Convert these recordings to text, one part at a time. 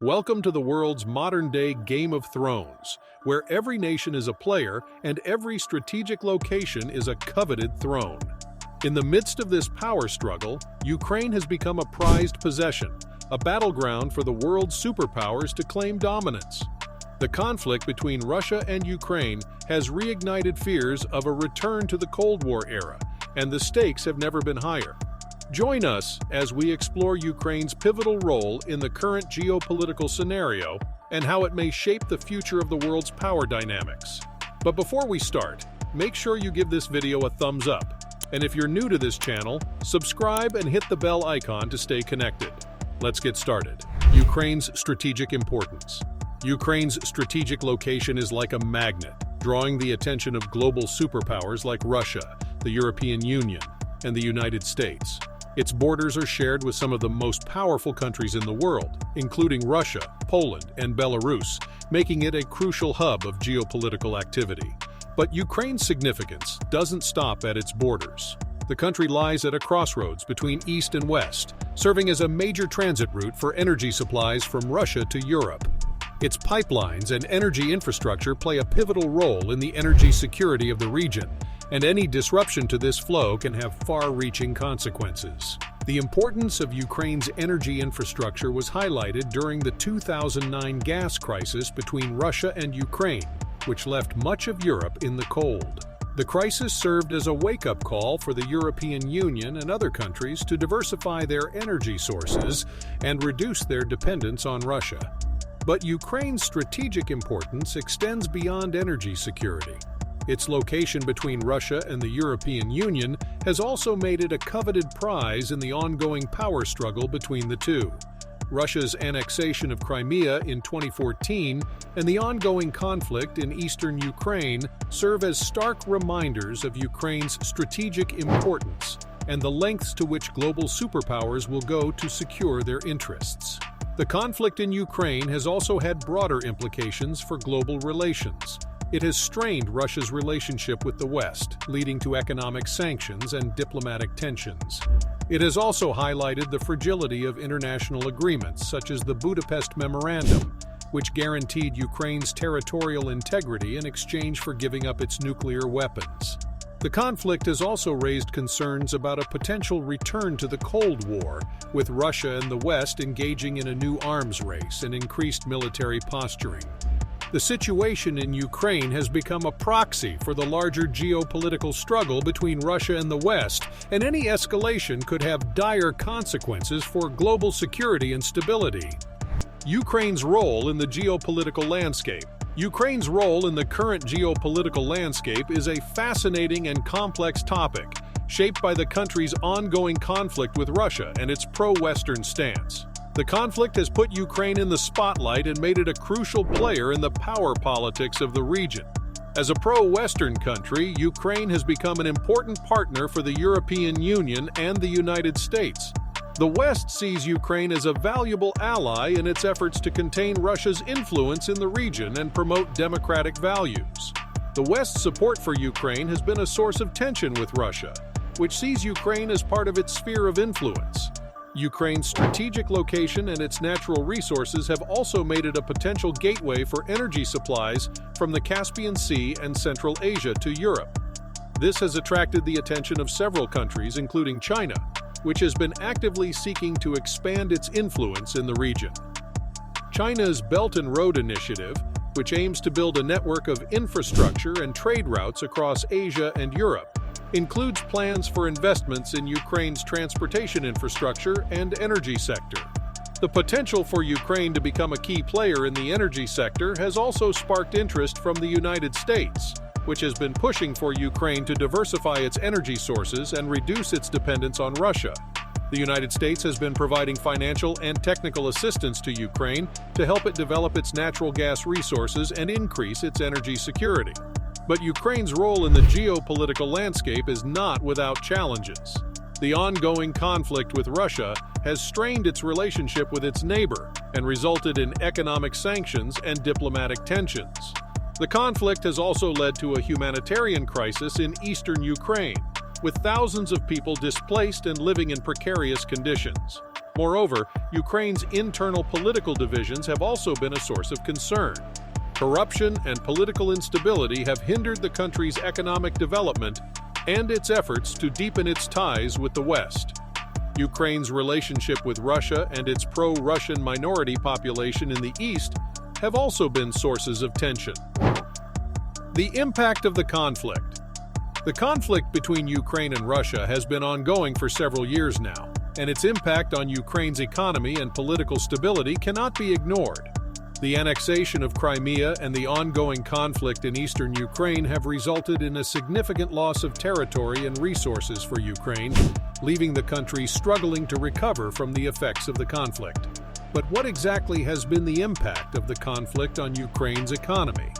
Welcome to the world's modern-day Game of Thrones, where every nation is a player and every strategic location is a coveted throne. In the midst of this power struggle, Ukraine has become a prized possession, a battleground for the world's superpowers to claim dominance. The conflict between Russia and Ukraine has reignited fears of a return to the Cold War era, and the stakes have never been higher. Join us as we explore Ukraine's pivotal role in the current geopolitical scenario and how it may shape the future of the world's power dynamics. But before we start, make sure you give this video a thumbs up. And if you're new to this channel, subscribe and hit the bell icon to stay connected. Let's get started. Ukraine's strategic importance. Ukraine's strategic location is like a magnet, drawing the attention of global superpowers like Russia, the European Union, and the United States. Its borders are shared with some of the most powerful countries in the world, including Russia, Poland, and Belarus, making it a crucial hub of geopolitical activity. But Ukraine's significance doesn't stop at its borders. The country lies at a crossroads between East and West, serving as a major transit route for energy supplies from Russia to Europe. Its pipelines and energy infrastructure play a pivotal role in the energy security of the region, and any disruption to this flow can have far-reaching consequences. The importance of Ukraine's energy infrastructure was highlighted during the 2009 gas crisis between Russia and Ukraine, which left much of Europe in the cold. The crisis served as a wake-up call for the European Union and other countries to diversify their energy sources and reduce their dependence on Russia. But Ukraine's strategic importance extends beyond energy security. Its location between Russia and the European Union has also made it a coveted prize in the ongoing power struggle between the two. Russia's annexation of Crimea in 2014 and the ongoing conflict in eastern Ukraine serve as stark reminders of Ukraine's strategic importance and the lengths to which global superpowers will go to secure their interests. The conflict in Ukraine has also had broader implications for global relations. It has strained Russia's relationship with the West, leading to economic sanctions and diplomatic tensions. It has also highlighted the fragility of international agreements such as the Budapest Memorandum, which guaranteed Ukraine's territorial integrity in exchange for giving up its nuclear weapons. The conflict has also raised concerns about a potential return to the Cold War, with Russia and the West engaging in a new arms race and increased military posturing. The situation in Ukraine has become a proxy for the larger geopolitical struggle between Russia and the West, and any escalation could have dire consequences for global security and stability. Ukraine's role in the geopolitical landscape. Ukraine's role in the current geopolitical landscape is a fascinating and complex topic, shaped by the country's ongoing conflict with Russia and its pro-Western stance. The conflict has put Ukraine in the spotlight and made it a crucial player in the power politics of the region. As a pro-Western country, Ukraine has become an important partner for the European Union and the United States. The West sees Ukraine as a valuable ally in its efforts to contain Russia's influence in the region and promote democratic values. The West's support for Ukraine has been a source of tension with Russia, which sees Ukraine as part of its sphere of influence. Ukraine's strategic location and its natural resources have also made it a potential gateway for energy supplies from the Caspian Sea and Central Asia to Europe. This has attracted the attention of several countries, including China, which has been actively seeking to expand its influence in the region. China's Belt and Road Initiative, which aims to build a network of infrastructure and trade routes across Asia and Europe, includes plans for investments in Ukraine's transportation infrastructure and energy sector. The potential for Ukraine to become a key player in the energy sector has also sparked interest from the United States, which has been pushing for Ukraine to diversify its energy sources and reduce its dependence on Russia. The United States has been providing financial and technical assistance to Ukraine to help it develop its natural gas resources and increase its energy security. But Ukraine's role in the geopolitical landscape is not without challenges. The ongoing conflict with Russia has strained its relationship with its neighbor and resulted in economic sanctions and diplomatic tensions. The conflict has also led to a humanitarian crisis in eastern Ukraine, with thousands of people displaced and living in precarious conditions. Moreover, Ukraine's internal political divisions have also been a source of concern. Corruption and political instability have hindered the country's economic development and its efforts to deepen its ties with the West. Ukraine's relationship with Russia and its pro-Russian minority population in the east have also been sources of tension. The impact of the conflict. The conflict between Ukraine and Russia has been ongoing for several years now, and its impact on Ukraine's economy and political stability cannot be ignored. The annexation of Crimea and the ongoing conflict in eastern Ukraine have resulted in a significant loss of territory and resources for Ukraine, leaving the country struggling to recover from the effects of the conflict. But what exactly has been the impact of the conflict on Ukraine's economy?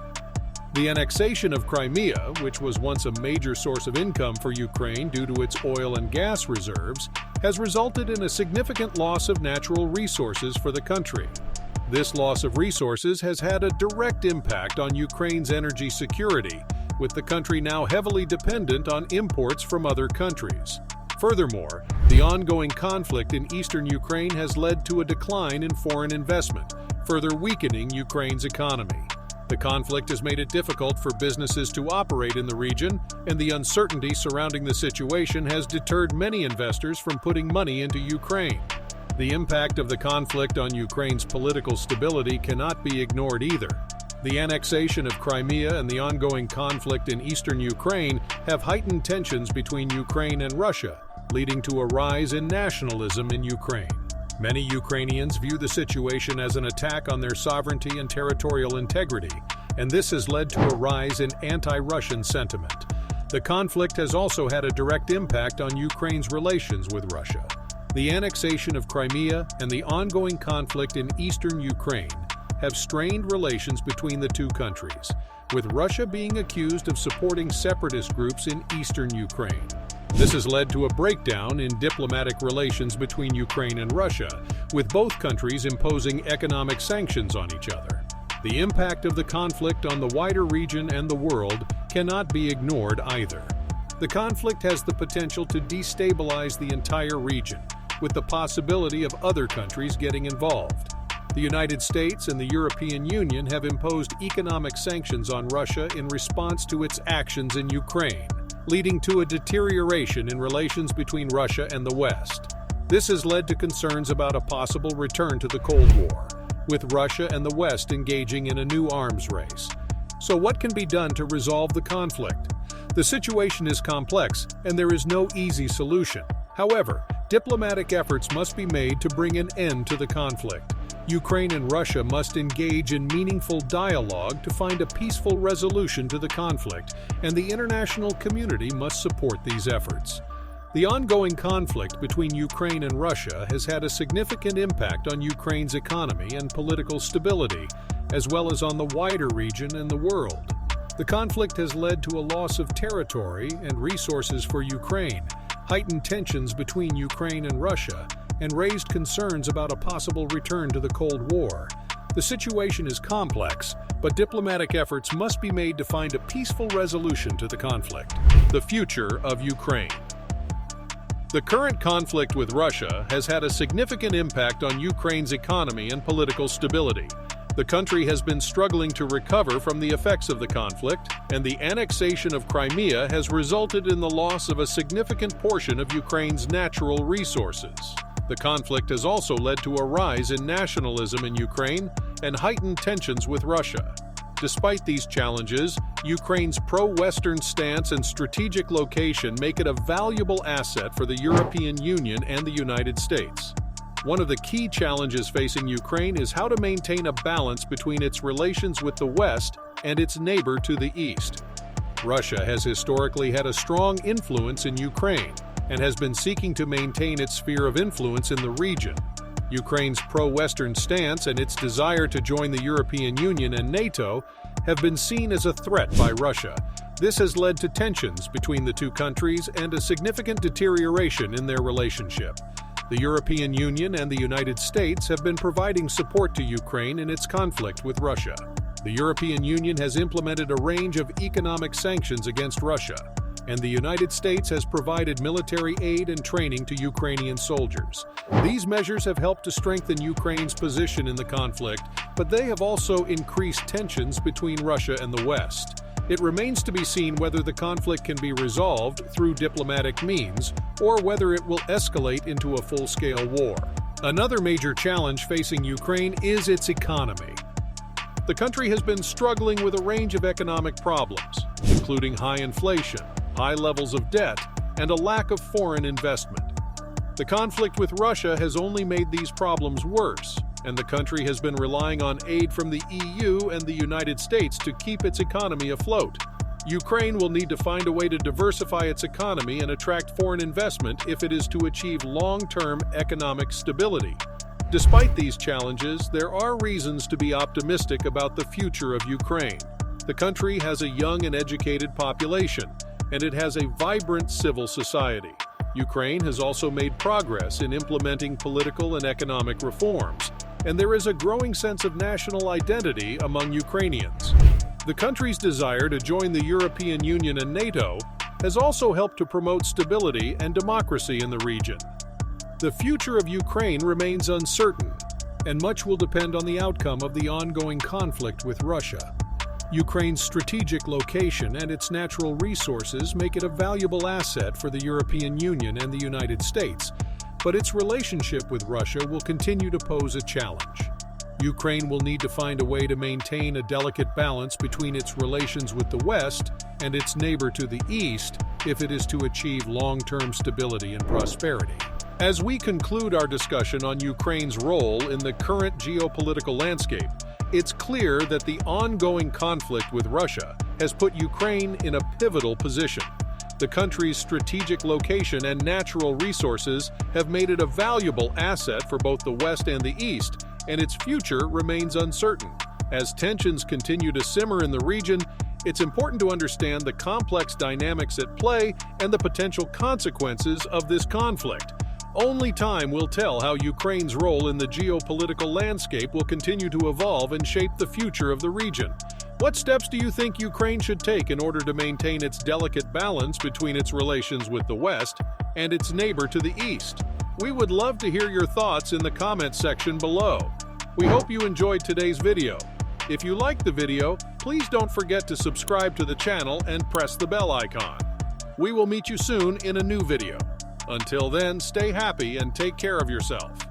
The annexation of Crimea, which was once a major source of income for Ukraine due to its oil and gas reserves, has resulted in a significant loss of natural resources for the country. This loss of resources has had a direct impact on Ukraine's energy security, with the country now heavily dependent on imports from other countries. Furthermore, the ongoing conflict in eastern Ukraine has led to a decline in foreign investment, further weakening Ukraine's economy. The conflict has made it difficult for businesses to operate in the region, and the uncertainty surrounding the situation has deterred many investors from putting money into Ukraine. The impact of the conflict on Ukraine's political stability cannot be ignored either. The annexation of Crimea and the ongoing conflict in eastern Ukraine have heightened tensions between Ukraine and Russia, leading to a rise in nationalism in Ukraine. Many Ukrainians view the situation as an attack on their sovereignty and territorial integrity, and this has led to a rise in anti-Russian sentiment. The conflict has also had a direct impact on Ukraine's relations with Russia. The annexation of Crimea and the ongoing conflict in eastern Ukraine have strained relations between the two countries, with Russia being accused of supporting separatist groups in eastern Ukraine. This has led to a breakdown in diplomatic relations between Ukraine and Russia, with both countries imposing economic sanctions on each other. The impact of the conflict on the wider region and the world cannot be ignored either. The conflict has the potential to destabilize the entire region, with the possibility of other countries getting involved. The United States and the European Union have imposed economic sanctions on Russia in response to its actions in Ukraine, leading to a deterioration in relations between Russia and the West. This has led to concerns about a possible return to the Cold War, with Russia and the West engaging in a new arms race. So what can be done to resolve the conflict? The situation is complex, and there is no easy solution. However, diplomatic efforts must be made to bring an end to the conflict. Ukraine and Russia must engage in meaningful dialogue to find a peaceful resolution to the conflict, and the international community must support these efforts. The ongoing conflict between Ukraine and Russia has had a significant impact on Ukraine's economy and political stability, as well as on the wider region and the world. The conflict has led to a loss of territory and resources for Ukraine, heightened tensions between Ukraine and Russia, and raised concerns about a possible return to the Cold War. The situation is complex, but diplomatic efforts must be made to find a peaceful resolution to the conflict. The future of Ukraine. The current conflict with Russia has had a significant impact on Ukraine's economy and political stability. The country has been struggling to recover from the effects of the conflict, and the annexation of Crimea has resulted in the loss of a significant portion of Ukraine's natural resources. The conflict has also led to a rise in nationalism in Ukraine and heightened tensions with Russia. Despite these challenges, Ukraine's pro-Western stance and strategic location make it a valuable asset for the European Union and the United States. One of the key challenges facing Ukraine is how to maintain a balance between its relations with the West and its neighbor to the east. Russia has historically had a strong influence in Ukraine and has been seeking to maintain its sphere of influence in the region. Ukraine's pro-Western stance and its desire to join the European Union and NATO have been seen as a threat by Russia. This has led to tensions between the two countries and a significant deterioration in their relationship. The European Union and the United States have been providing support to Ukraine in its conflict with Russia. The European Union has implemented a range of economic sanctions against Russia. and the United States has provided military aid and training to Ukrainian soldiers. These measures have helped to strengthen Ukraine's position in the conflict, but they have also increased tensions between Russia and the West. It remains to be seen whether the conflict can be resolved through diplomatic means or whether it will escalate into a full-scale war. Another major challenge facing Ukraine is its economy. The country has been struggling with a range of economic problems, including high inflation, high levels of debt, and a lack of foreign investment. The conflict with Russia has only made these problems worse, and the country has been relying on aid from the EU and the United States to keep its economy afloat. Ukraine will need to find a way to diversify its economy and attract foreign investment if it is to achieve long-term economic stability. Despite these challenges, there are reasons to be optimistic about the future of Ukraine. The country has a young and educated population, and it has a vibrant civil society. Ukraine has also made progress in implementing political and economic reforms, and there is a growing sense of national identity among Ukrainians. The country's desire to join the European Union and NATO has also helped to promote stability and democracy in the region. The future of Ukraine remains uncertain, and much will depend on the outcome of the ongoing conflict with Russia. Ukraine's strategic location and its natural resources make it a valuable asset for the European Union and the United States, but its relationship with Russia will continue to pose a challenge. Ukraine will need to find a way to maintain a delicate balance between its relations with the West and its neighbor to the East if it is to achieve long-term stability and prosperity. As we conclude our discussion on Ukraine's role in the current geopolitical landscape, it's clear that the ongoing conflict with Russia has put Ukraine in a pivotal position. The country's strategic location and natural resources have made it a valuable asset for both the West and the East, and its future remains uncertain. As tensions continue to simmer in the region, it's important to understand the complex dynamics at play and the potential consequences of this conflict. Only time will tell how Ukraine's role in the geopolitical landscape will continue to evolve and shape the future of the region. What steps do you think Ukraine should take in order to maintain its delicate balance between its relations with the West and its neighbor to the East? We would love to hear your thoughts in the comments section below. We hope you enjoyed today's video. If you liked the video, please don't forget to subscribe to the channel and press the bell icon. We will meet you soon in a new video. Until then, stay happy and take care of yourself.